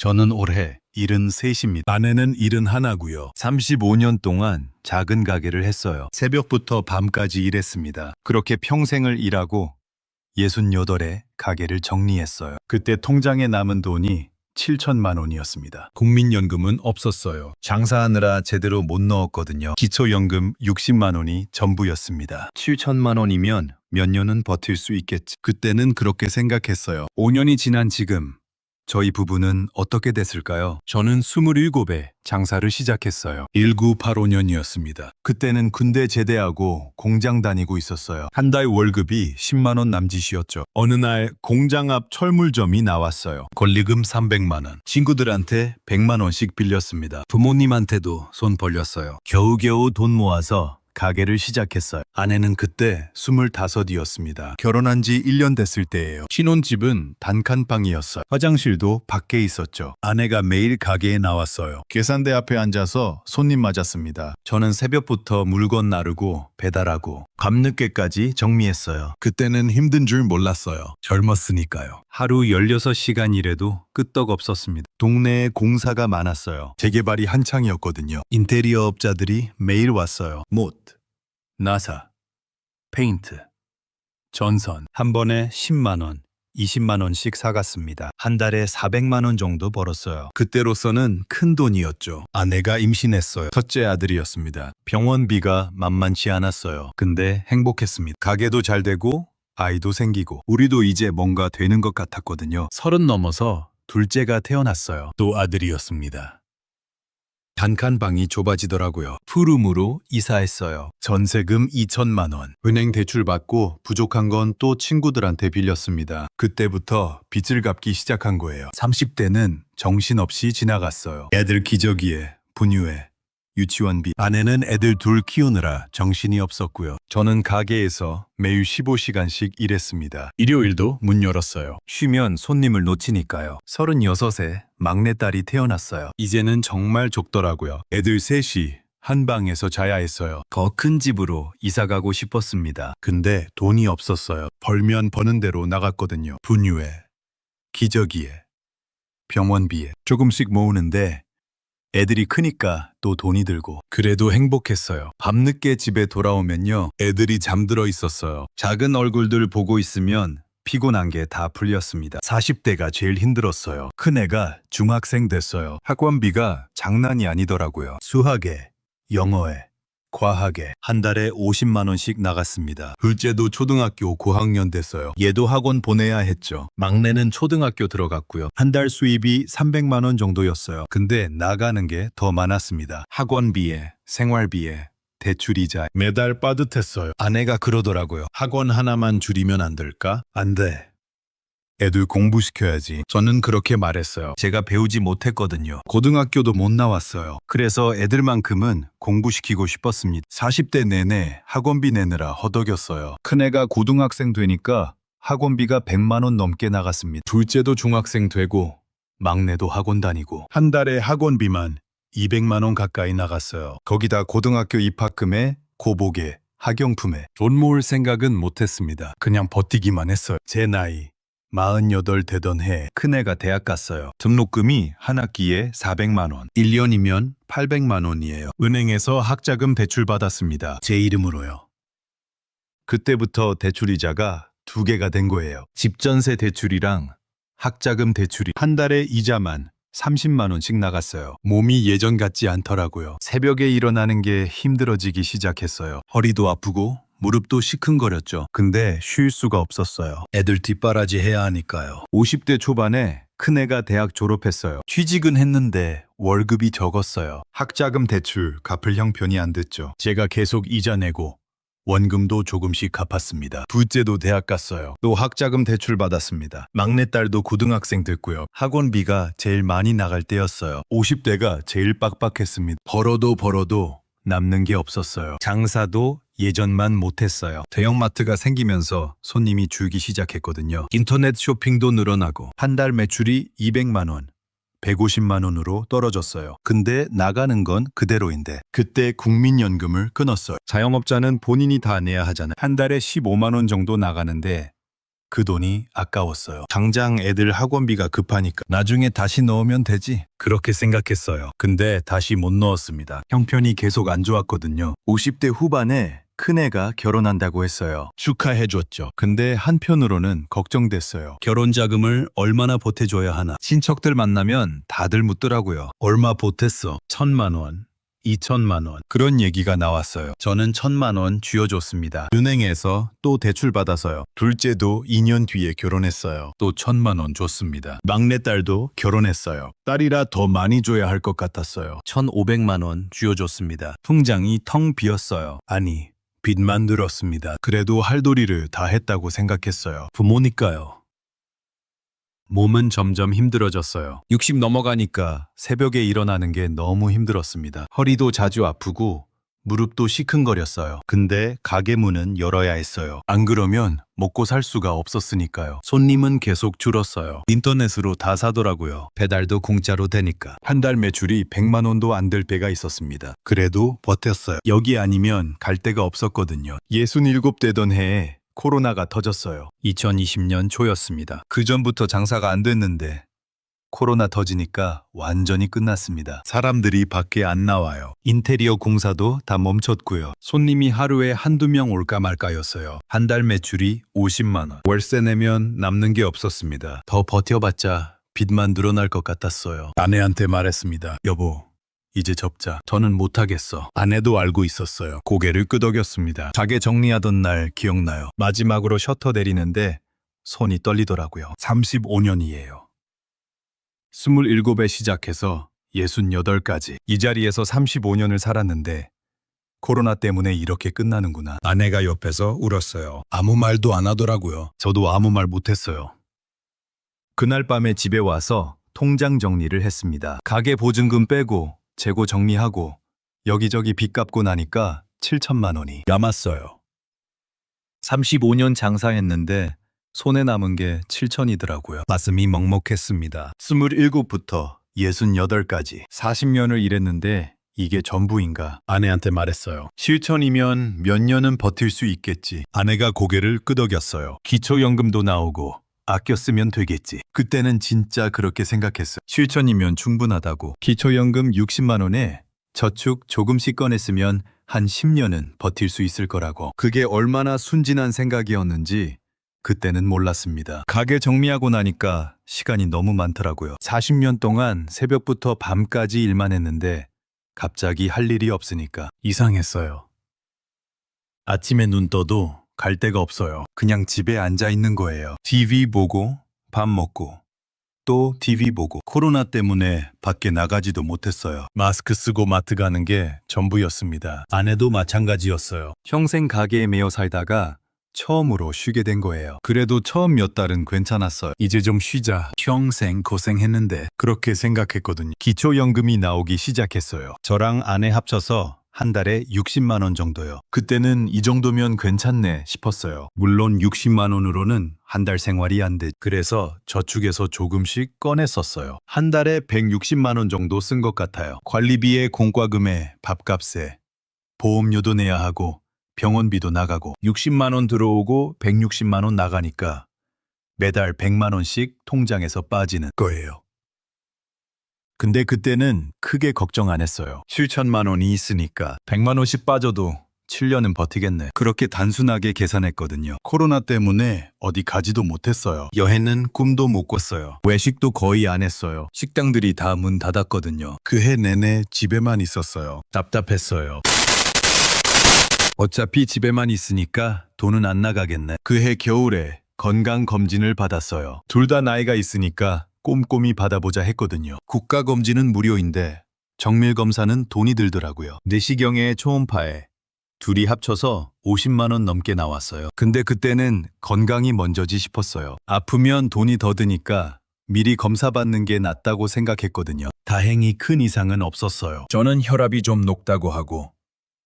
저는 올해 73입니다. 아내는 71고요. 35년 동안 작은 가게를 했어요. 새벽부터 밤까지 일했습니다. 그렇게 평생을 일하고 68에 가게를 정리했어요. 그때 통장에 남은 돈이 7천만 원이었습니다. 국민연금은 없었어요. 장사하느라 제대로 못 넣었거든요. 기초연금 60만 원이 전부였습니다. 7천만 원이면 몇 년은 버틸 수 있겠지. 그때는 그렇게 생각했어요. 5년이 지난 지금 저희 부부는 어떻게 됐을까요? 저는 27에 장사를 시작했어요. 1985년이었습니다. 그때는 군대 제대하고 공장 다니고 있었어요. 한 달 월급이 10만 원 남짓이었죠. 어느 날 공장 앞 철물점이 나왔어요. 권리금 300만 원. 친구들한테 100만 원씩 빌렸습니다. 부모님한테도 손 벌렸어요. 겨우겨우 돈 모아서 가게를 시작했어요. 아내는 그때 25이었습니다. 결혼한 지 1년 됐을 때예요. 신혼집은 단칸방이었어요. 화장실도 밖에 있었죠. 아내가 매일 가게에 나왔어요. 계산대 앞에 앉아서 손님 맞았습니다. 저는 새벽부터 물건 나르고 배달하고 밤늦게까지 정리했어요. 그때는 힘든 줄 몰랐어요. 젊었으니까요. 하루 16시간 일해도 끄떡없었습니다. 동네에 공사가 많았어요. 재개발이 한창이었거든요. 인테리어 업자들이 매일 왔어요. 못, 나사, 페인트, 전선. 한 번에 10만 원, 20만 원씩 사갔습니다. 한 달에 400만 원 정도 벌었어요. 그때로서는 큰 돈이었죠. 아내가 임신했어요. 첫째 아들이었습니다. 병원비가 만만치 않았어요. 근데 행복했습니다. 가게도 잘 되고 아이도 생기고 우리도 이제 뭔가 되는 것 같았거든요. 30 넘어서 둘째가 태어났어요. 또 아들이었습니다. 단칸방이 좁아지더라고요. 푸름으로 이사했어요. 전세금 2천만 원. 은행 대출 받고 부족한 건 또 친구들한테 빌렸습니다. 그때부터 빚을 갚기 시작한 거예요. 30대는 정신없이 지나갔어요. 애들 기저귀에, 분유에, 유치원비. 아내는 애들 둘 키우느라 정신이 없었고요. 저는 가게에서 매일 15시간씩 일했습니다. 일요일도 문 열었어요. 쉬면 손님을 놓치니까요. 36에 막내딸이 태어났어요. 이제는 정말 좁더라고요. 애들 셋이 한 방에서 자야 했어요. 더 큰 집으로 이사 가고 싶었습니다. 근데 돈이 없었어요. 벌면 버는 대로 나갔거든요. 분유에, 기저귀에, 병원비에 조금씩 모으는데 애들이 크니까 또 돈이 들고 그래도 행복했어요. 밤늦게 집에 돌아오면요. 애들이 잠들어 있었어요. 작은 얼굴들 보고 있으면 피곤한 게 다 풀렸습니다. 40대가 제일 힘들었어요. 큰애가 중학생 됐어요. 학원비가 장난이 아니더라고요. 수학에, 영어에, 과학에 한 달에 50만 원씩 나갔습니다. 둘째도 초등학교 고학년 됐어요. 얘도 학원 보내야 했죠. 막내는 초등학교 들어갔고요. 한 달 수입이 300만 원 정도였어요. 근데 나가는 게 더 많았습니다. 학원비에, 생활비에, 대출이자 매달 빠듯했어요. 아내가 그러더라고요. 학원 하나만 줄이면 안 될까? 안 돼. 애들 공부시켜야지. 저는 그렇게 말했어요. 제가 배우지 못했거든요. 고등학교도 못 나왔어요. 그래서 애들만큼은 공부시키고 싶었습니다. 40대 내내 학원비 내느라 허덕였어요. 큰애가 고등학생 되니까 학원비가 100만 원 넘게 나갔습니다. 둘째도 중학생 되고 막내도 학원 다니고 한 달에 학원비만 200만 원 가까이 나갔어요. 거기다 고등학교 입학금에 고복에 학용품에 돈 모을 생각은 못했습니다. 그냥 버티기만 했어요. 제 나이 48 되던 해 큰애가 대학 갔어요. 등록금이 한 학기에 400만 원, 1년이면 800만 원이에요. 은행에서 학자금 대출 받았습니다. 제 이름으로요. 그때부터 대출이자가 2개가 된 거예요. 집전세 대출이랑 학자금 대출이 한 달에 이자만 30만 원씩 나갔어요. 몸이 예전 같지 않더라고요. 새벽에 일어나는 게 힘들어지기 시작했어요. 허리도 아프고 무릎도 시큰거렸죠. 근데 쉴 수가 없었어요. 애들 뒷바라지 해야 하니까요. 50대 초반에 큰애가 대학 졸업했어요. 취직은 했는데 월급이 적었어요. 학자금 대출 갚을 형편이 안 됐죠. 제가 계속 이자 내고 원금도 조금씩 갚았습니다. 둘째도 대학 갔어요. 또 학자금 대출 받았습니다. 막내딸도 고등학생 됐고요. 학원비가 제일 많이 나갈 때였어요. 50대가 제일 빡빡했습니다. 벌어도 남는 게 없었어요. 장사도 예전만 못했어요. 대형마트가 생기면서 손님이 줄기 시작했거든요. 인터넷 쇼핑도 늘어나고 한 달 매출이 200만 원, 150만 원으로 떨어졌어요. 근데 나가는 건 그대로인데 그때 국민연금을 끊었어요. 자영업자는 본인이 다 내야 하잖아요. 한 달에 15만 원 정도 나가는데 그 돈이 아까웠어요. 당장 애들 학원비가 급하니까 나중에 다시 넣으면 되지. 그렇게 생각했어요. 근데 다시 못 넣었습니다. 형편이 계속 안 좋았거든요. 50대 후반에 큰애가 결혼한다고 했어요. 축하해줬죠. 근데 한편으로는 걱정됐어요. 결혼 자금을 얼마나 보태줘야 하나. 친척들 만나면 다들 묻더라고요. 얼마 보탰어? 1,000만 원. 2천만 원. 그런 얘기가 나왔어요. 저는 1,000만 원 쥐어줬습니다. 은행에서 또 대출 받아서요. 둘째도 2년 뒤에 결혼했어요. 또 1,000만 원 줬습니다. 막내딸도 결혼했어요. 딸이라 더 많이 줘야 할 것 같았어요. 1,500만 원 쥐어줬습니다. 통장이 텅 비었어요. 아니, 빚만 늘었습니다. 그래도 할 도리를 다 했다고 생각했어요. 부모니까요. 몸은 점점 힘들어졌어요. 60 넘어가니까 새벽에 일어나는 게 너무 힘들었습니다. 허리도 자주 아프고 무릎도 시큰거렸어요. 근데 가게 문은 열어야 했어요. 안 그러면 먹고 살 수가 없었으니까요. 손님은 계속 줄었어요. 인터넷으로 다 사더라고요. 배달도 공짜로 되니까. 한 달 매출이 100만 원도 안 될 때가 있었습니다. 그래도 버텼어요. 여기 아니면 갈 데가 없었거든요. 67 되던 해에 코로나가 터졌어요. 2020년 초였습니다. 그 전부터 장사가 안 됐는데 코로나 터지니까 완전히 끝났습니다. 사람들이 밖에 안 나와요. 인테리어 공사도 다 멈췄고요. 손님이 하루에 한두 명 올까 말까였어요. 한 달 매출이 50만 원. 월세 내면 남는 게 없었습니다. 더 버텨봤자 빚만 늘어날 것 같았어요. 아내한테 말했습니다. 여보, 이제 접자. 더는 못하겠어. 아내도 알고 있었어요. 고개를 끄덕였습니다. 가게 정리하던 날 기억나요. 마지막으로 셔터 내리는데 손이 떨리더라고요. 35년이에요. 27에 시작해서 68까지. 이 자리에서 35년을 살았는데 코로나 때문에 이렇게 끝나는구나. 아내가 옆에서 울었어요. 아무 말도 안 하더라고요. 저도 아무 말 못했어요. 그날 밤에 집에 와서 통장 정리를 했습니다. 가게 보증금 빼고 재고 정리하고 여기저기 빚 갚고 나니까 7천만 원이 남았어요. 35년 장사했는데 손에 남은 게 7천이더라고요. 가슴이 먹먹했습니다. 27부터 68까지 40년을 일했는데 이게 전부인가? 아내한테 말했어요. 7천이면 몇 년은 버틸 수 있겠지. 아내가 고개를 끄덕였어요. 기초연금도 나오고 아껴 쓰면 되겠지. 그때는 진짜 그렇게 생각했어요. 7천이면 충분하다고. 기초연금 60만 원에 저축 조금씩 꺼냈으면 한 10년은 버틸 수 있을 거라고. 그게 얼마나 순진한 생각이었는지 그때는 몰랐습니다. 가게 정리하고 나니까 시간이 너무 많더라고요. 40년 동안 새벽부터 밤까지 일만 했는데 갑자기 할 일이 없으니까 이상했어요. 아침에 눈 떠도 갈 데가 없어요. 그냥 집에 앉아 있는 거예요. TV 보고 밥 먹고 또 TV 보고. 코로나 때문에 밖에 나가지도 못했어요. 마스크 쓰고 마트 가는 게 전부였습니다. 아내도 마찬가지였어요. 평생 가게에 매여 살다가 처음으로 쉬게 된 거예요. 그래도 처음 몇 달은 괜찮았어요. 이제 좀 쉬자. 평생 고생했는데 그렇게 생각했거든요. 기초연금이 나오기 시작했어요. 저랑 아내 합쳐서 한 달에 60만 원 정도요. 그때는 이 정도면 괜찮네 싶었어요. 물론 60만 원으로는 한 달 생활이 안 돼. 그래서 저축해서 조금씩 꺼냈었어요. 한 달에 160만 원 정도 쓴 것 같아요. 관리비에 공과금에 밥값에 보험료도 내야 하고 병원비도 나가고 60만 원 들어오고 160만 원 나가니까 매달 100만 원씩 통장에서 빠지는 거예요. 근데 그때는 크게 걱정 안 했어요. 7천만 원이 있으니까 100만 원씩 빠져도 7년은 버티겠네. 그렇게 단순하게 계산했거든요. 코로나 때문에 어디 가지도 못했어요. 여행은 꿈도 못 꿨어요. 외식도 거의 안 했어요. 식당들이 다 문 닫았거든요. 그 해 내내 집에만 있었어요. 답답했어요. 어차피 집에만 있으니까 돈은 안 나가겠네. 그 해 겨울에 건강검진을 받았어요. 둘 다 나이가 있으니까 꼼꼼히 받아보자 했거든요. 국가검진은 무료인데 정밀검사는 돈이 들더라고요. 내시경에 초음파에 둘이 합쳐서 50만 원 넘게 나왔어요. 근데 그때는 건강이 먼저지 싶었어요. 아프면 돈이 더 드니까 미리 검사받는 게 낫다고 생각했거든요. 다행히 큰 이상은 없었어요. 저는 혈압이 좀 높다고 하고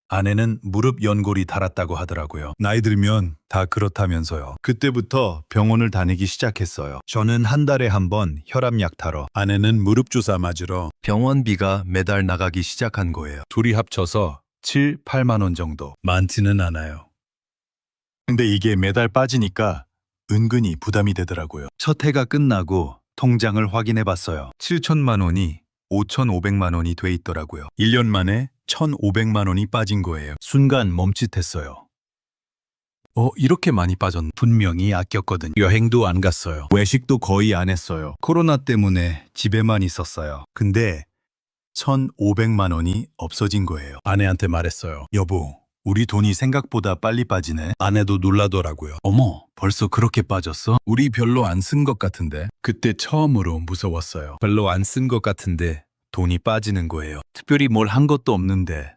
아내는 무릎 연골이 닳았다고 하더라고요. 나이 들면 다 그렇다면서요. 그때부터 병원을 다니기 시작했어요. 저는 한 달에 한 번 혈압약 타러, 아내는 무릎 주사 맞으러 병원비가 매달 나가기 시작한 거예요. 둘이 합쳐서 7, 8만 원 정도. 많지는 않아요. 근데 이게 매달 빠지니까 은근히 부담이 되더라고요. 첫 해가 끝나고 통장을 확인해 봤어요. 7천만 원이 5,500만 원이 돼 있더라고요. 1년 만에 1,500만 원이 빠진 거예요. 순간 멈칫했어요. 이렇게 많이 빠졌나? 분명히 아꼈거든요. 여행도 안 갔어요. 외식도 거의 안 했어요. 코로나 때문에 집에만 있었어요. 근데 1,500만 원이 없어진 거예요. 아내한테 말했어요. 여보, 우리 돈이 생각보다 빨리 빠지네. 아내도 놀라더라고요. 어머, 벌써 그렇게 빠졌어? 우리 별로 안 쓴 것 같은데. 그때 처음으로 무서웠어요. 별로 안 쓴 것 같은데 돈이 빠지는 거예요. 특별히 뭘 한 것도 없는데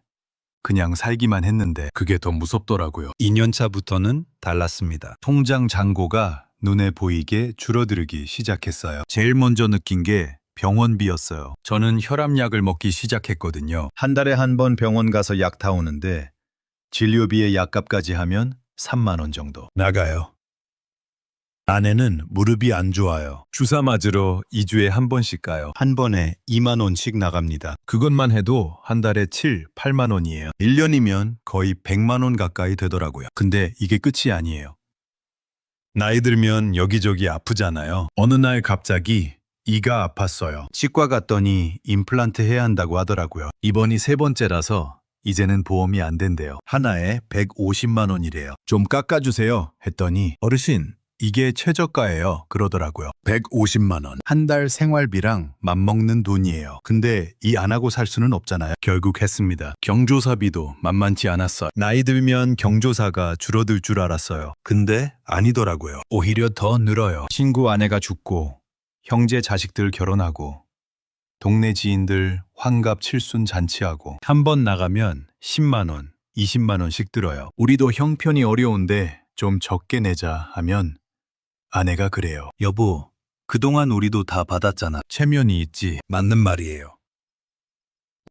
그냥 살기만 했는데 그게 더 무섭더라고요. 2년 차부터는 달랐습니다. 통장 잔고가 눈에 보이게 줄어들기 시작했어요. 제일 먼저 느낀 게 병원비였어요. 저는 혈압약을 먹기 시작했거든요. 한 달에 한 번 병원 가서 약 타오는데 진료비에 약값까지 하면 3만 원 정도 나가요. 아내는 무릎이 안 좋아요. 주사 맞으러 2주에 한 번씩 가요. 한 번에 2만 원씩 나갑니다. 그것만 해도 한 달에 7, 8만 원이에요. 1년이면 거의 100만 원 가까이 되더라고요. 근데 이게 끝이 아니에요. 나이 들면 여기저기 아프잖아요. 어느 날 갑자기 이가 아팠어요. 치과 갔더니 임플란트 해야 한다고 하더라고요. 이번이 세 번째라서 이제는 보험이 안 된대요. 하나에 150만 원이래요. 좀 깎아주세요 했더니 어르신, 이게 최저가예요. 그러더라고요. 150만 원. 한 달 생활비랑 맞먹는 돈이에요. 근데 이 안 하고 살 수는 없잖아요. 결국 했습니다. 경조사비도 만만치 않았어요. 나이 들면 경조사가 줄어들 줄 알았어요. 근데 아니더라고요. 오히려 더 늘어요. 친구 아내가 죽고 형제 자식들 결혼하고 동네 지인들 환갑 칠순 잔치하고 한 번 나가면 10만 원, 20만 원씩 들어요. 우리도 형편이 어려운데 좀 적게 내자 하면 아내가 그래요. 여보, 그동안 우리도 다 받았잖아. 체면이 있지. 맞는 말이에요.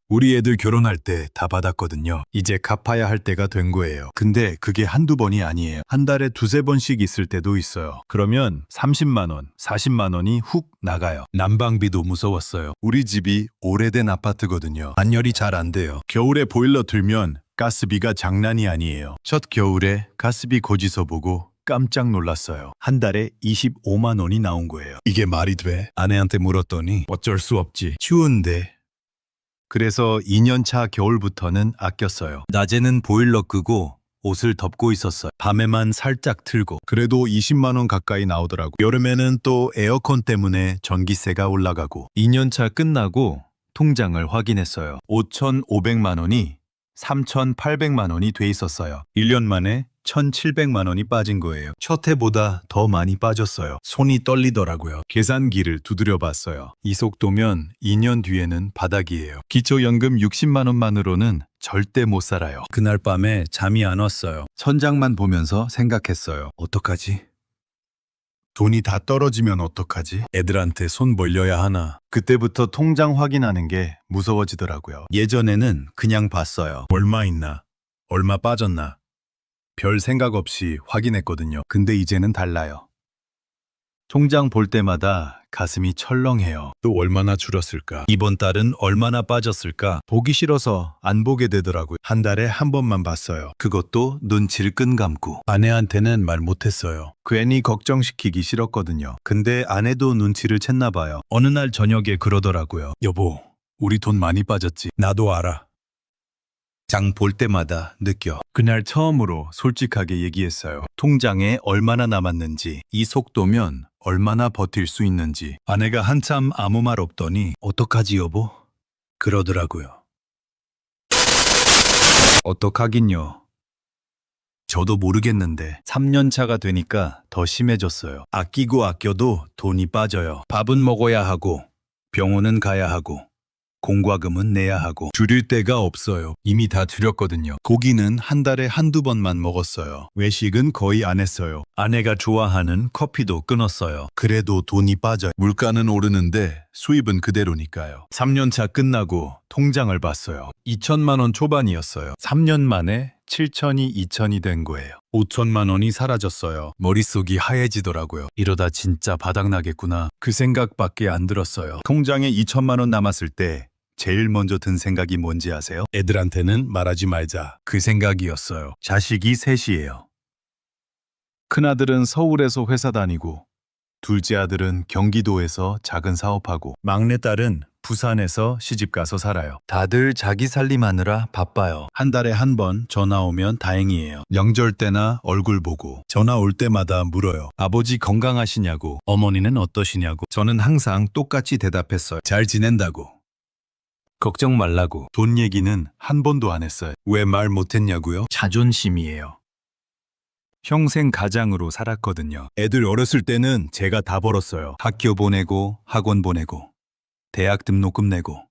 우리 애들 결혼할 때 다 받았거든요. 이제 갚아야 할 때가 된 거예요. 근데 그게 한두 번이 아니에요. 한 달에 두세 번씩 있을 때도 있어요. 그러면 30만 원, 40만 원이 훅 나가요. 난방비도 무서웠어요. 우리 집이 오래된 아파트거든요. 단열이 잘 안 돼요. 겨울에 보일러 틀면 가스비가 장난이 아니에요. 첫 겨울에 가스비 고지서 보고 깜짝 놀랐어요. 한 달에 25만 원이 나온 거예요. 이게 말이 돼? 아내한테 물었더니 어쩔 수 없지. 추운데. 그래서 2년 차 겨울부터는 아꼈어요. 낮에는 보일러 끄고 옷을 덮고 있었어요. 밤에만 살짝 틀고. 그래도 20만 원 가까이 나오더라고요. 여름에는 또 에어컨 때문에 전기세가 올라가고. 2년 차 끝나고 통장을 확인했어요. 5,500만 원이 3,800만 원이 돼 있었어요. 1년 만에 1,700만 원이 빠진 거예요. 첫 해보다 더 많이 빠졌어요. 손이 떨리더라고요. 계산기를 두드려 봤어요. 이 속도면 2년 뒤에는 바닥이에요. 기초연금 60만 원만으로는 절대 못 살아요. 그날 밤에 잠이 안 왔어요. 천장만 보면서 생각했어요. 어떡하지? 돈이 다 떨어지면 어떡하지? 애들한테 손 벌려야 하나? 그때부터 통장 확인하는 게 무서워지더라고요. 예전에는 그냥 봤어요. 얼마 있나? 얼마 빠졌나? 별 생각 없이 확인했거든요. 근데 이제는 달라요. 통장 볼 때마다 가슴이 철렁해요. 또 얼마나 줄었을까? 이번 달은 얼마나 빠졌을까? 보기 싫어서 안 보게 되더라고요. 한 달에 한 번만 봤어요. 그것도 눈치를 끈 감고. 아내한테는 말 못했어요. 괜히 걱정시키기 싫었거든요. 근데 아내도 눈치를 챘나 봐요. 어느 날 저녁에 그러더라고요. 여보, 우리 돈 많이 빠졌지? 나도 알아. 장 볼 때마다 느껴. 그날 처음으로 솔직하게 얘기했어요. 통장에 얼마나 남았는지, 이 속도면 얼마나 버틸 수 있는지. 아내가 한참 아무 말 없더니 어떡하지 여보? 그러더라고요. 어떡하긴요. 저도 모르겠는데 3년 차가 되니까 더 심해졌어요. 아끼고 아껴도 돈이 빠져요. 밥은 먹어야 하고 병원은 가야 하고 공과금은 내야 하고 줄일 데가 없어요. 이미 다 줄였거든요. 고기는 한 달에 한두 번만 먹었어요. 외식은 거의 안 했어요. 아내가 좋아하는 커피도 끊었어요. 그래도 돈이 빠져요. 물가는 오르는데 수입은 그대로니까요. 3년 차 끝나고 통장을 봤어요. 2천만 원 초반이었어요. 3년 만에 7천이 2천이 된 거예요. 5천만 원이 사라졌어요. 머릿속이 하얘지더라고요. 이러다 진짜 바닥나겠구나. 그 생각밖에 안 들었어요. 통장에 2천만 원 남았을 때 제일 먼저 든 생각이 뭔지 아세요? 애들한테는 말하지 말자. 그 생각이었어요. 자식이 셋이에요. 큰아들은 서울에서 회사 다니고 둘째 아들은 경기도에서 작은 사업하고 막내딸은 부산에서 시집가서 살아요. 다들 자기 살림하느라 바빠요. 한 달에 한 번 전화 오면 다행이에요. 명절 때나 얼굴 보고 전화 올 때마다 물어요. 아버지 건강하시냐고, 어머니는 어떠시냐고. 저는 항상 똑같이 대답했어요. 잘 지낸다고. 걱정 말라고. 돈 얘기는 한 번도 안 했어요. 왜 말 못했냐고요? 자존심이에요. 평생 가장으로 살았거든요. 애들 어렸을 때는 제가 다 벌었어요. 학교 보내고 학원 보내고 대학 등록금 내고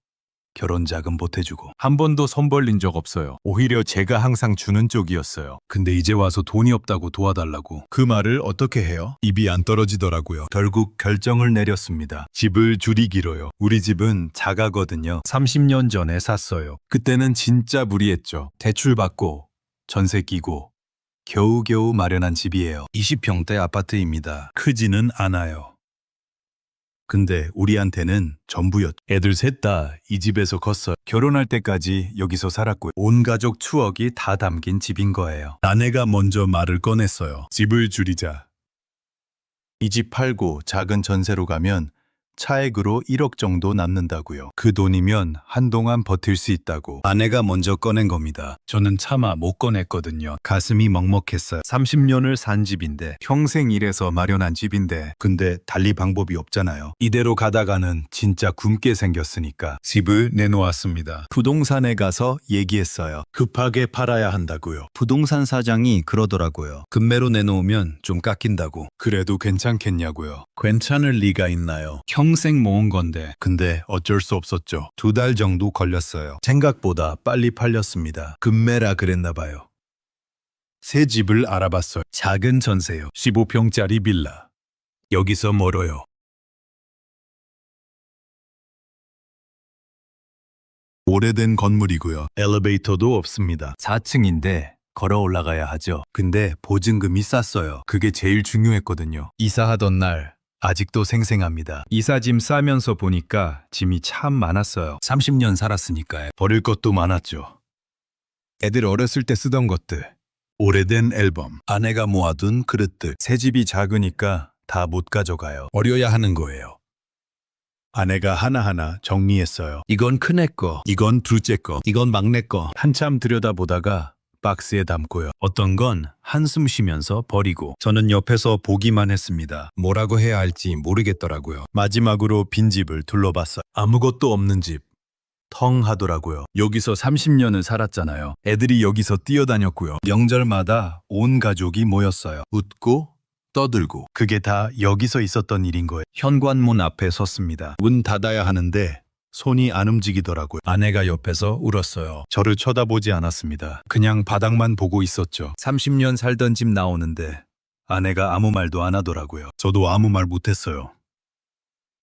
결혼 자금 보태주고 한 번도 손 벌린 적 없어요. 오히려 제가 항상 주는 쪽이었어요. 근데 이제 와서 돈이 없다고 도와달라고. 그 말을 어떻게 해요? 입이 안 떨어지더라고요. 결국 결정을 내렸습니다. 집을 줄이기로요. 우리 집은 자가거든요. 30년 전에 샀어요. 그때는 진짜 무리했죠. 대출 받고 전세 끼고 겨우겨우 마련한 집이에요. 20평대 아파트입니다. 크지는 않아요. 근데 우리한테는 전부였죠. 애들 셋 다 이 집에서 컸어요. 결혼할 때까지 여기서 살았고요. 온 가족 추억이 다 담긴 집인 거예요. 아내가 먼저 말을 꺼냈어요. 집을 줄이자. 이 집 팔고 작은 전세로 가면 차액으로 1억 정도 남는다고요. 그 돈이면 한동안 버틸 수 있다고. 아내가 먼저 꺼낸 겁니다. 저는 차마 못 꺼냈거든요. 가슴이 먹먹했어요. 30년을 산 집인데, 평생 일해서 마련한 집인데, 근데 달리 방법이 없잖아요. 이대로 가다가는 진짜 굶게 생겼으니까 집을 내놓았습니다. 부동산에 가서 얘기했어요. 급하게 팔아야 한다고요. 부동산 사장이 그러더라고요. 금매로 내놓으면 좀 깎인다고. 그래도 괜찮겠냐고요. 괜찮을 리가 있나요? 평생 모은 건데. 근데 어쩔 수 없었죠. 2달 정도 걸렸어요. 생각보다 빨리 팔렸습니다. 금매라 그랬나 봐요. 새 집을 알아봤어요. 작은 전세요. 15평짜리 빌라. 여기서 멀어요. 오래된 건물이고요. 엘리베이터도 없습니다. 4층인데 걸어 올라가야 하죠. 근데 보증금이 쌌어요. 그게 제일 중요했거든요. 이사하던 날 아직도 생생합니다. 이사짐 싸면서 보니까 짐이 참 많았어요. 30년 살았으니까요. 버릴 것도 많았죠. 애들 어렸을 때 쓰던 것들, 오래된 앨범, 아내가 모아둔 그릇들. 새 집이 작으니까 다 못 가져가요. 버려야 하는 거예요. 아내가 하나하나 정리했어요. 이건 큰애 거, 이건 둘째 거, 이건 막내 거. 한참 들여다보다가 박스에 담고요. 어떤 건 한숨 쉬면서 버리고 저는 옆에서 보기만 했습니다. 뭐라고 해야 할지 모르겠더라고요. 마지막으로 빈집을 둘러봤어요. 아무것도 없는 집. 텅 하더라고요. 여기서 30년을 살았잖아요. 애들이 여기서 뛰어다녔고요. 명절마다 온 가족이 모였어요. 웃고 떠들고. 그게 다 여기서 있었던 일인 거예요. 현관문 앞에 섰습니다. 문 닫아야 하는데 손이 안 움직이더라고요. 아내가 옆에서 울었어요. 저를 쳐다보지 않았습니다. 그냥 바닥만 보고 있었죠. 30년 살던 집 나오는데 아내가 아무 말도 안 하더라고요. 저도 아무 말 못했어요.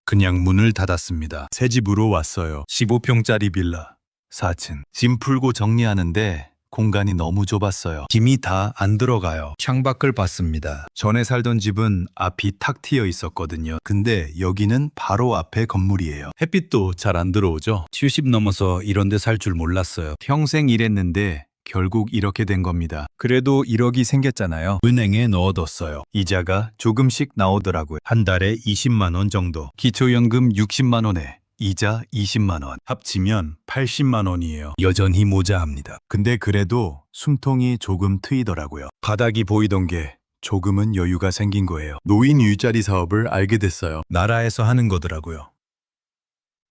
그냥 문을 닫았습니다. 새 집으로 왔어요. 15평짜리 빌라, 4층. 짐 풀고 정리하는데 공간이 너무 좁았어요. 짐이 다 안 들어가요. 창밖을 봤습니다. 전에 살던 집은 앞이 탁 트여 있었거든요. 근데 여기는 바로 앞에 건물이에요. 햇빛도 잘 안 들어오죠. 70 넘어서 이런 데 살 줄 몰랐어요. 평생 일했는데 결국 이렇게 된 겁니다. 그래도 1억이 생겼잖아요. 은행에 넣어뒀어요. 이자가 조금씩 나오더라고요. 한 달에 20만 원 정도. 기초연금 60만 원에 이자 20만 원. 합치면 80만 원이에요. 여전히 모자합니다. 근데 그래도 숨통이 조금 트이더라고요. 바닥이 보이던 게 조금은 여유가 생긴 거예요. 노인 일자리 사업을 알게 됐어요. 나라에서 하는 거더라고요.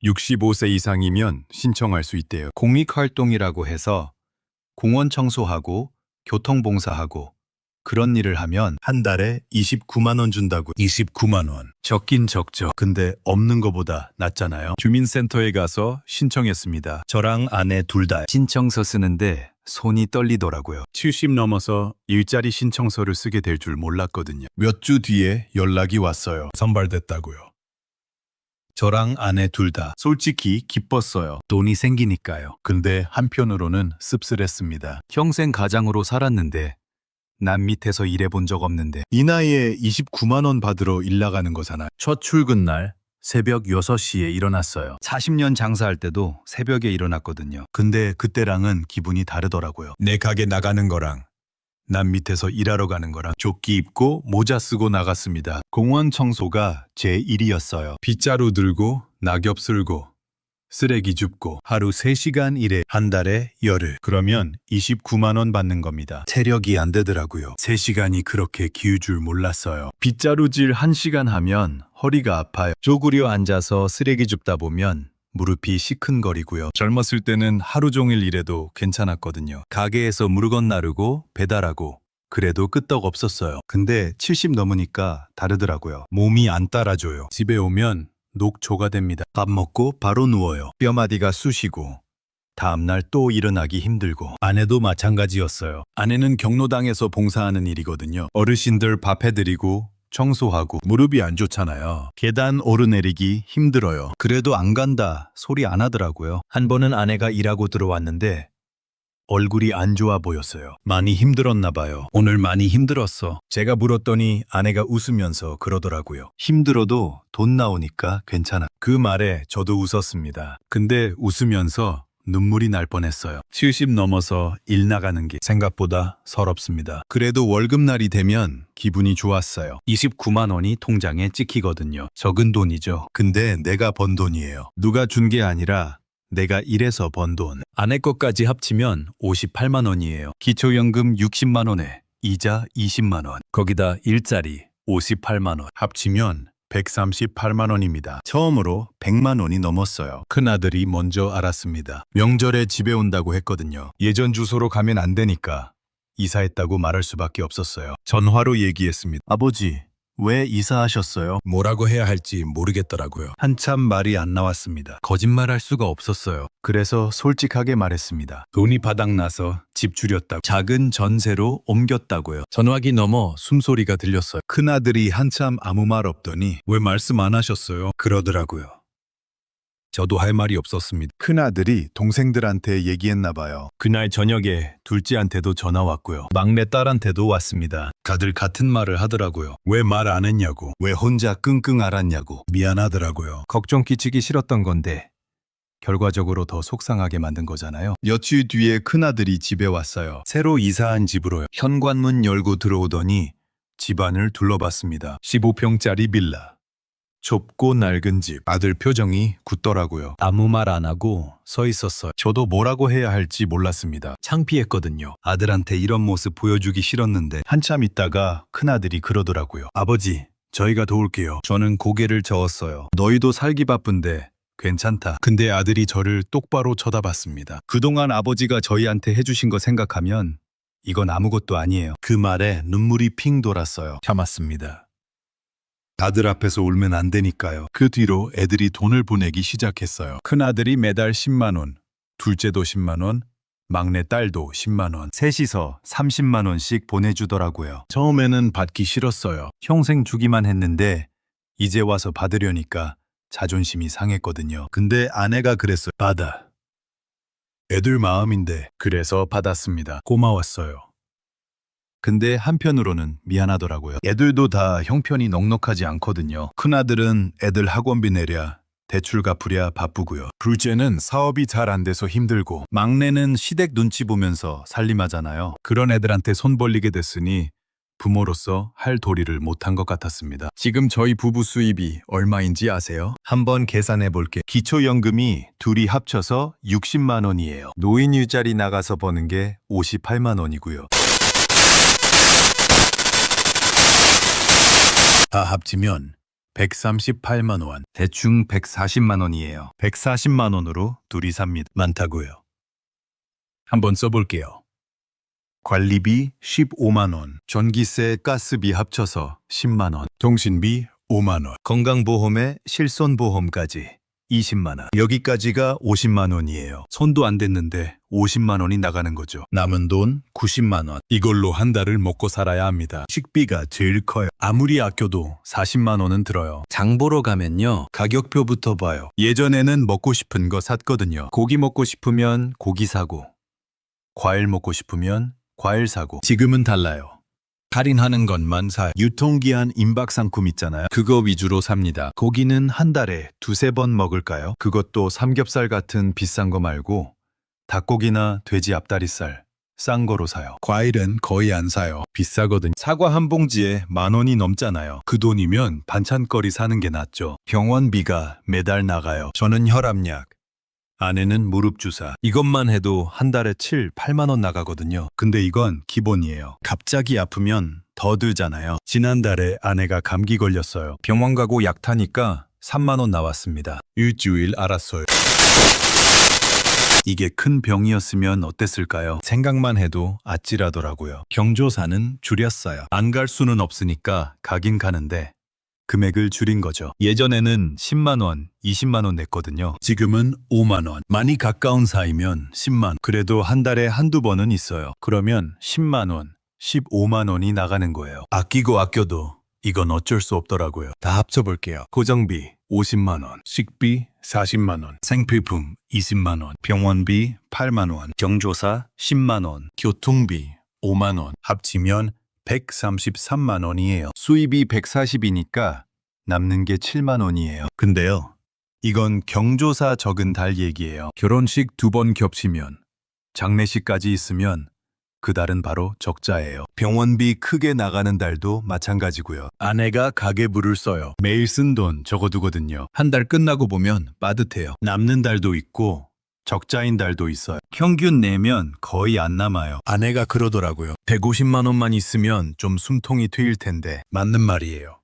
65세 이상이면 신청할 수 있대요. 공익활동이라고 해서 공원 청소하고 교통봉사하고 그런 일을 하면 한 달에 29만 원 준다고. 29만 원. 적긴 적죠. 근데 없는 거보다 낫잖아요. 주민센터에 가서 신청했습니다. 저랑 아내 둘 다 신청서 쓰는데 손이 떨리더라고요. 70 넘어서 일자리 신청서를 쓰게 될 줄 몰랐거든요. 몇 주 뒤에 연락이 왔어요. 선발됐다고요. 저랑 아내 둘 다 솔직히 기뻤어요. 돈이 생기니까요. 근데 한편으로는 씁쓸했습니다. 평생 가장으로 살았는데 남 밑에서 일해본 적 없는데 이 나이에 29만 원 받으러 일 나가는 거잖아요. 첫 출근 날 새벽 6시에 일어났어요. 40년 장사할 때도 새벽에 일어났거든요. 근데 그때랑은 기분이 다르더라고요. 내 가게 나가는 거랑 난 밑에서 일하러 가는 거라 조끼 입고 모자 쓰고 나갔습니다. 공원 청소가 제 일이었어요. 빗자루 들고 낙엽 쓸고 쓰레기 줍고 하루 3시간 일에 한 달에 열흘. 그러면 29만 원 받는 겁니다. 체력이 안 되더라고요. 3시간이 그렇게 기울 줄 몰랐어요. 빗자루질 1시간 하면 허리가 아파요. 쪼그려 앉아서 쓰레기 줍다 보면 무릎이 시큰거리고요. 젊었을 때는 하루 종일 일해도 괜찮았거든요. 가게에서 물건 나르고 배달하고 그래도 끄떡 없었어요. 근데 70 넘으니까 다르더라고요. 몸이 안 따라줘요. 집에 오면 녹초가 됩니다. 밥 먹고 바로 누워요. 뼈마디가 쑤시고 다음날 또 일어나기 힘들고. 아내도 마찬가지였어요. 아내는 경로당에서 봉사하는 일이거든요. 어르신들 밥 해드리고 청소하고 무릎이 안 좋잖아요. 계단 오르내리기 힘들어요. 그래도 안 간다 소리 안 하더라고요. 한 번은 아내가 일하고 들어왔는데 얼굴이 안 좋아 보였어요. 많이 힘들었나 봐요. 오늘 많이 힘들었어. 제가 물었더니 아내가 웃으면서 그러더라고요. 힘들어도 돈 나오니까 괜찮아. 그 말에 저도 웃었습니다. 근데 웃으면서 눈물이 날 뻔했어요. 70 넘어서 일 나가는 게 생각보다 서럽습니다. 그래도 월급날이 되면 기분이 좋았어요. 29만 원이 통장에 찍히거든요. 적은 돈이죠. 근데 내가 번 돈이에요. 누가 준 게 아니라 내가 일해서 번 돈. 아내 것까지 합치면 58만 원이에요. 기초연금 60만 원에 이자 20만 원. 거기다 일자리 58만 원. 합치면 138만 원입니다. 처음으로 100만 원이 넘었어요. 큰아들이 먼저 알았습니다. 명절에 집에 온다고 했거든요. 예전 주소로 가면 안 되니까 이사했다고 말할 수밖에 없었어요. 전화로 얘기했습니다. 아버지, 왜 이사하셨어요? 뭐라고 해야 할지 모르겠더라고요. 한참 말이 안 나왔습니다. 거짓말할 수가 없었어요. 그래서 솔직하게 말했습니다. 돈이 바닥나서 집 줄였다고. 작은 전세로 옮겼다고요. 전화기 넘어 숨소리가 들렸어요. 큰아들이 한참 아무 말 없더니 왜 말씀 안 하셨어요? 그러더라고요. 저도 할 말이 없었습니다. 큰아들이 동생들한테 얘기했나 봐요. 그날 저녁에 둘째한테도 전화 왔고요. 막내 딸한테도 왔습니다. 다들 같은 말을 하더라고요. 왜 말 안 했냐고. 왜 혼자 끙끙 앓았냐고. 미안하더라고요. 걱정 끼치기 싫었던 건데 결과적으로 더 속상하게 만든 거잖아요. 며칠 뒤에 큰아들이 집에 왔어요. 새로 이사한 집으로요. 현관문 열고 들어오더니 집안을 둘러봤습니다. 15평짜리 빌라. 좁고 낡은 집. 아들 표정이 굳더라고요. 아무 말 안 하고 서 있었어요. 저도 뭐라고 해야 할지 몰랐습니다. 창피했거든요. 아들한테 이런 모습 보여주기 싫었는데 한참 있다가 큰아들이 그러더라고요. 아버지, 저희가 도울게요. 저는 고개를 저었어요. 너희도 살기 바쁜데 괜찮다. 근데 아들이 저를 똑바로 쳐다봤습니다. 그동안 아버지가 저희한테 해주신 거 생각하면 이건 아무것도 아니에요. 그 말에 눈물이 핑 돌았어요. 참았습니다. 아들 앞에서 울면 안 되니까요. 그 뒤로 애들이 돈을 보내기 시작했어요. 큰아들이 매달 10만 원, 둘째도 10만 원, 막내 딸도 10만 원. 셋이서 30만 원씩 보내주더라고요. 처음에는 받기 싫었어요. 평생 주기만 했는데 이제 와서 받으려니까 자존심이 상했거든요. 근데 아내가 그랬어요. 받아. 애들 마음인데. 그래서 받았습니다. 고마웠어요. 근데 한편으로는 미안하더라고요. 애들도 다 형편이 넉넉하지 않거든요. 큰아들은 애들 학원비 내랴 대출 갚으랴 바쁘고요. 둘째는 사업이 잘 안 돼서 힘들고 막내는 시댁 눈치 보면서 살림하잖아요. 그런 애들한테 손 벌리게 됐으니 부모로서 할 도리를 못한 것 같았습니다. 지금 저희 부부 수입이 얼마인지 아세요? 한번 계산해 볼게. 기초연금이 둘이 합쳐서 60만 원이에요. 노인 일자리 나가서 버는 게 58만 원이고요. 다 합치면 138만 원, 대충 140만 원이에요. 140만 원으로 둘이 삽니다. 많다고요. 한번 써볼게요. 관리비 15만 원, 전기세, 가스비 합쳐서 10만 원, 통신비 5만 원, 건강보험에 실손보험까지 20만 원. 여기까지가 50만 원이에요. 손도 안 댔는데 50만 원이 나가는 거죠. 남은 돈 90만 원. 이걸로 한 달을 먹고 살아야 합니다. 식비가 제일 커요. 아무리 아껴도 40만 원은 들어요. 장 보러 가면요. 가격표부터 봐요. 예전에는 먹고 싶은 거 샀거든요. 고기 먹고 싶으면 고기 사고, 과일 먹고 싶으면 과일 사고. 지금은 달라요. 할인하는 것만 사요. 유통기한 임박 상품 있잖아요. 그거 위주로 삽니다. 고기는 한 달에 2-3번 먹을까요? 그것도 삼겹살 같은 비싼 거 말고 닭고기나 돼지 앞다리살, 싼 거로 사요. 과일은 거의 안 사요. 비싸거든. 사과 한 봉지에 10,000원이 넘잖아요. 그 돈이면 반찬거리 사는 게 낫죠. 병원비가 매달 나가요. 저는 혈압약, 아내는 무릎 주사. 이것만 해도 한 달에 7, 8만 원 나가거든요. 근데 이건 기본이에요. 갑자기 아프면 더 들잖아요. 지난달에 아내가 감기 걸렸어요. 병원 가고 약 타니까 3만 원 나왔습니다. 일주일 알았어요. 이게 큰 병이었으면 어땠을까요? 생각만 해도 아찔하더라고요. 경조사는 줄였어요. 안 갈 수는 없으니까 가긴 가는데 금액을 줄인 거죠. 예전에는 10만 원, 20만 원 냈거든요. 지금은 5만 원. 많이 가까운 사이면 10만 원. 그래도 한 달에 한두 번은 있어요. 그러면 10만 원, 15만 원이 나가는 거예요. 아끼고 아껴도 이건 어쩔 수 없더라고요. 다 합쳐볼게요. 고정비 50만 원, 식비 40만 원, 생필품 20만 원, 병원비 8만 원, 경조사 10만 원, 교통비 5만 원. 합치면 133만 원이에요. 수입이 140이니까 남는 게 7만 원이에요. 근데요, 이건 경조사 적은 달 얘기예요. 결혼식 2번 겹치면, 장례식까지 있으면 그 달은 바로 적자예요. 병원비 크게 나가는 달도 마찬가지고요. 아내가 가계부를 써요. 매일 쓴 돈 적어두거든요. 한 달 끝나고 보면 빠듯해요. 남는 달도 있고 적자인 달도 있어요. 평균 내면 거의 안 남아요. 아내가 그러더라고요. 150만 원만 있으면 좀 숨통이 트일 텐데. 맞는 말이에요.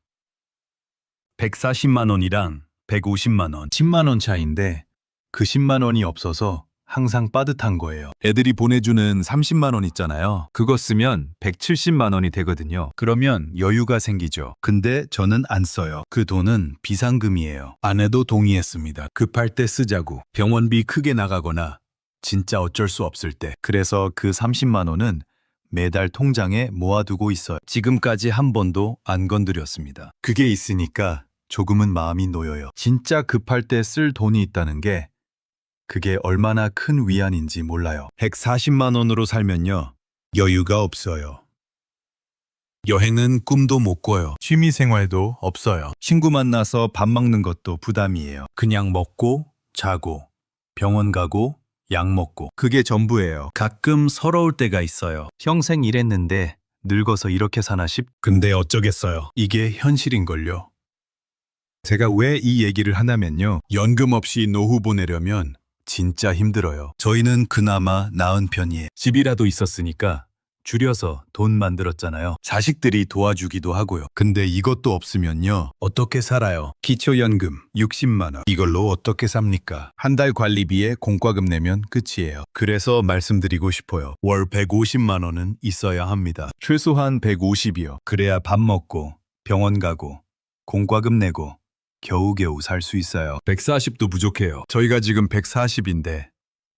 140만 원이랑 150만 원, 10만 원 차이인데 그 10만 원이 없어서 항상 빠듯한 거예요. 애들이 보내주는 30만 원 있잖아요. 그거 쓰면 170만 원이 되거든요. 그러면 여유가 생기죠. 근데 저는 안 써요. 그 돈은 비상금이에요. 아내도 동의했습니다. 급할 때 쓰자고. 병원비 크게 나가거나 진짜 어쩔 수 없을 때. 그래서 그 30만 원은 매달 통장에 모아두고 있어요. 지금까지 한 번도 안 건드렸습니다. 그게 있으니까 조금은 마음이 놓여요. 진짜 급할 때 쓸 돈이 있다는 게 그게 얼마나 큰 위안인지 몰라요. 140만 원으로 살면요, 여유가 없어요. 여행은 꿈도 못 꿔요. 취미생활도 없어요. 친구 만나서 밥 먹는 것도 부담이에요. 그냥 먹고 자고 병원 가고 약 먹고 그게 전부예요. 가끔 서러울 때가 있어요. 평생 일했는데 늙어서 이렇게 사나 싶. 근데 어쩌겠어요. 이게 현실인걸요. 제가 왜 이 얘기를 하냐면요, 연금 없이 노후 보내려면 진짜 힘들어요. 저희는 그나마 나은 편이에요. 집이라도 있었으니까 줄여서 돈 만들었잖아요. 자식들이 도와주기도 하고요. 근데 이것도 없으면요, 어떻게 살아요? 기초연금 60만 원. 이걸로 어떻게 삽니까? 한 달 관리비에 공과금 내면 끝이에요. 그래서 말씀드리고 싶어요. 월 150만 원은 있어야 합니다. 최소한 150이요. 그래야 밥 먹고 병원 가고 공과금 내고 겨우겨우 살 수 있어요. 140도 부족해요. 저희가 지금 140인데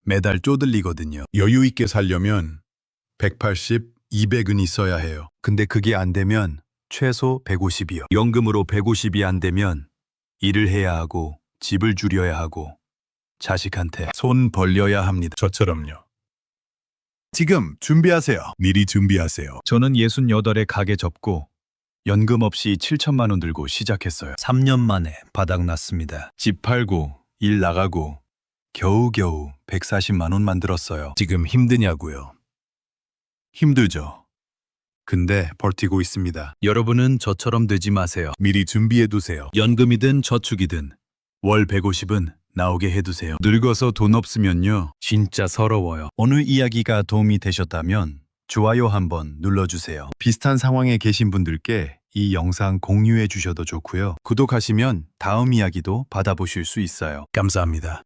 매달 쪼들리거든요. 여유 있게 살려면 180, 200은 있어야 해요. 근데 그게 안 되면 최소 150이요. 연금으로 150이 안 되면 일을 해야 하고 집을 줄여야 하고 자식한테 손 벌려야 합니다. 저처럼요. 지금 준비하세요. 미리 준비하세요. 저는 68에 가게 접고 연금 없이 7천만 원 들고 시작했어요. 3년 만에 바닥났습니다. 집 팔고 일 나가고 겨우겨우 140만 원 만들었어요. 지금 힘드냐고요? 힘들죠. 근데 버티고 있습니다. 여러분은 저처럼 되지 마세요. 미리 준비해두세요. 연금이든 저축이든 월 150은 나오게 해두세요. 늙어서 돈 없으면요, 진짜 서러워요. 오늘 이야기가 도움이 되셨다면 좋아요 한번 눌러주세요. 비슷한 상황에 계신 분들께 이 영상 공유해 주셔도 좋고요. 구독하시면 다음 이야기도 받아보실 수 있어요. 감사합니다.